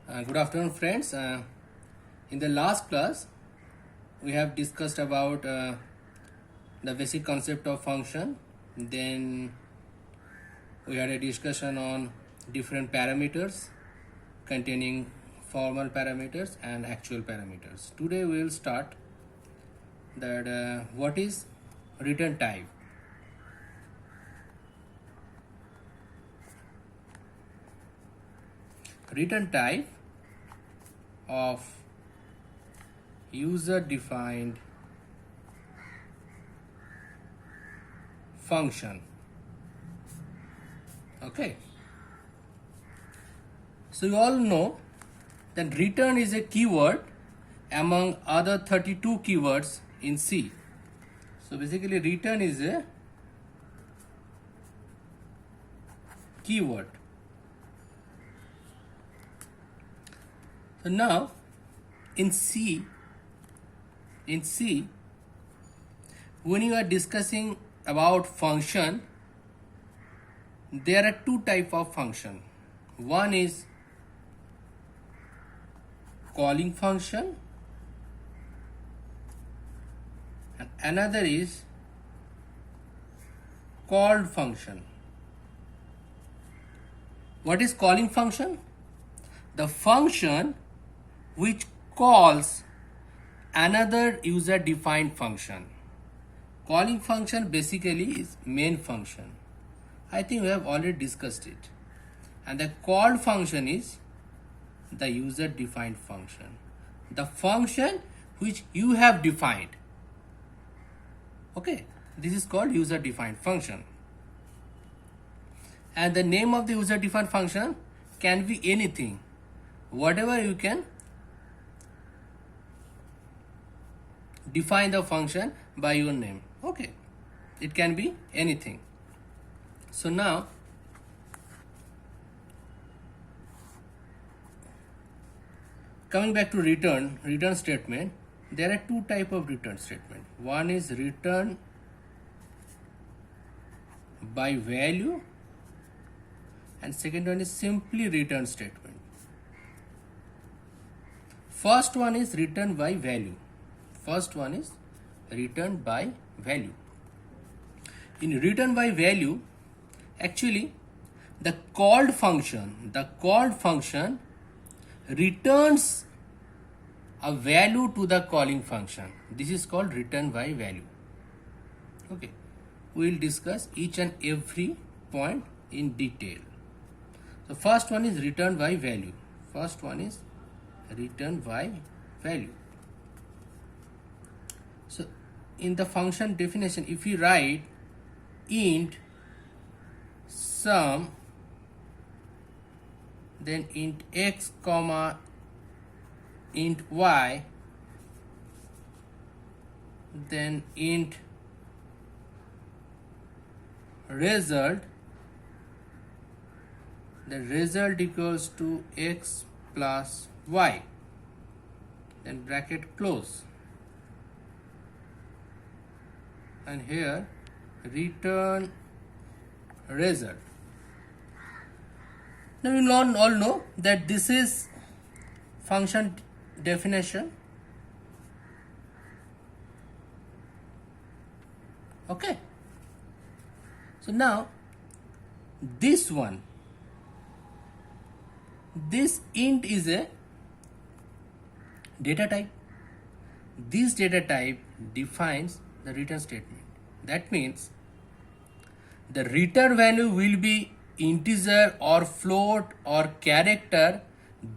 Good afternoon, friends. In the last class, we have discussed about the basic concept of function. Then we had a discussion on different parameters containing formal parameters and actual parameters. Today we will start that what is return type. Return type of user defined function. Okay, so you all know that return is a keyword among other 32 keywords in C. So basically return is a keyword. So now in C, when you are discussing about function, there are two types of function. One is calling function and another is called function. What is calling function? The function which calls another user defined function. Calling function basically is main function. I think we have already discussed it. And the called function is the user defined function. The function which you have defined. Okay, this is called user defined function. And the name of the user defined function can be anything. Whatever you can define the function by your name. Okay, it can be anything. So now coming back to return statement, there are two types of return statement. One is return by value and second one is simply return statement. First one is return by value. In return by value, actually the called function returns a value to the calling function. This is called return by value. Okay, we will discuss each and every point in detail. So first one is return by value. So in the function definition, if you write int sum, then int x comma int y, then int result, the result equals to x plus y, then bracket close, and here return result. Now you all know that this is function definition. Okay, so now this int is a data type. This data type defines the return statement. That means the return value will be integer or float or character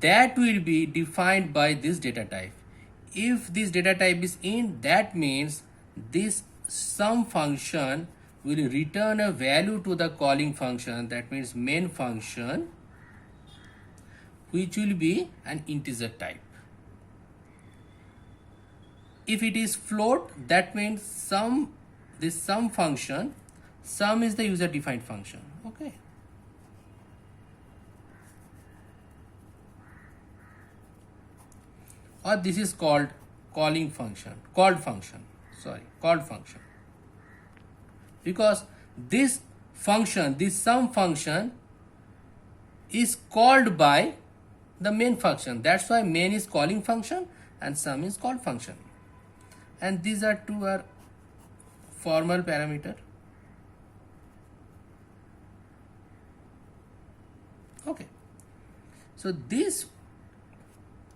that will be defined by this data type. If this data type is int, that means this sum function will return a value to the calling function, that means main function, which will be an integer type. If it is float, that means this sum function, sum is the user defined function. Okay, or this is called called function, because this sum function is called by the main function. That's why main is calling function and sum is called function. And these are two are formal parameter. Okay. So this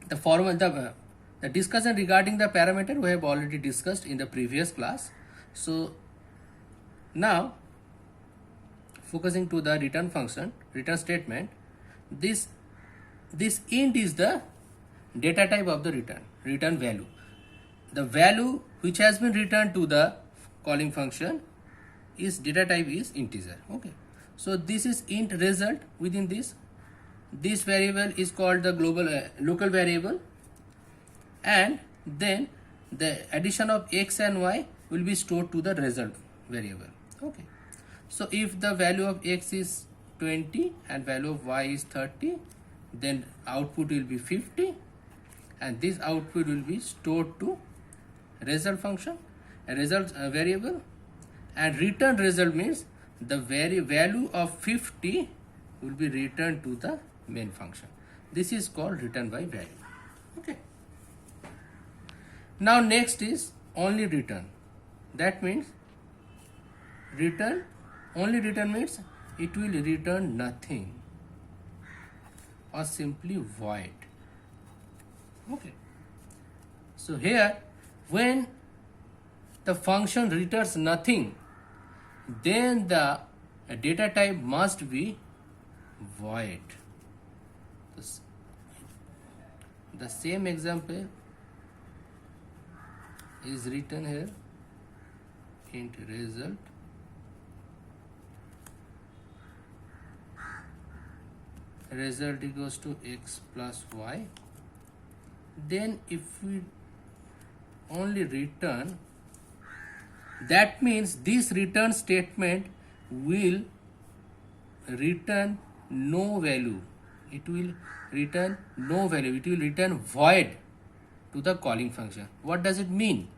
the formal the discussion regarding the parameter we have already discussed in the previous class. So now focusing to the return function, return statement, this int is the data type of the return value. The value which has been returned to the calling function is data type is integer. Okay, so this is int result. Within this variable is called the global local variable, and then the addition of x and y will be stored to the result variable. Okay, so if the value of x is 20 and value of y is 30, then output will be 50, and this output will be stored to result function, a result variable, and return result means the value of 50 will be returned to the main function. This is called return by value. Okay. Now next is only return. That means only return means it will return nothing or simply void. Okay. So here when the function returns nothing, then the data type must be void. The same example is written here, int result equals to x plus y. Then if we only return, that means this return statement will return no value. It will return no value. It will return void to the calling function. What does it mean?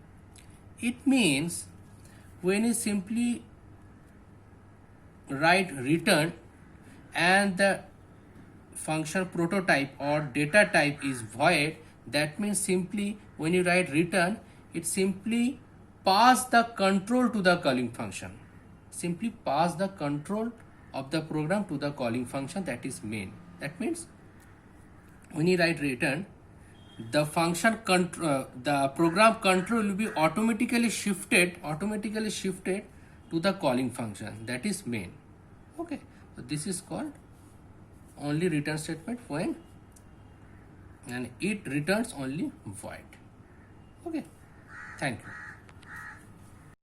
It means when you simply write return and the function prototype or data type is void, that means simply when you write return, it simply pass the control to the calling function. Simply pass the control of the program to the calling function, that is main. That means when you write return, the function the program control will be automatically shifted to the calling function, that is main. Okay, so this is called only return statement when and it returns only void. Okay, thank you.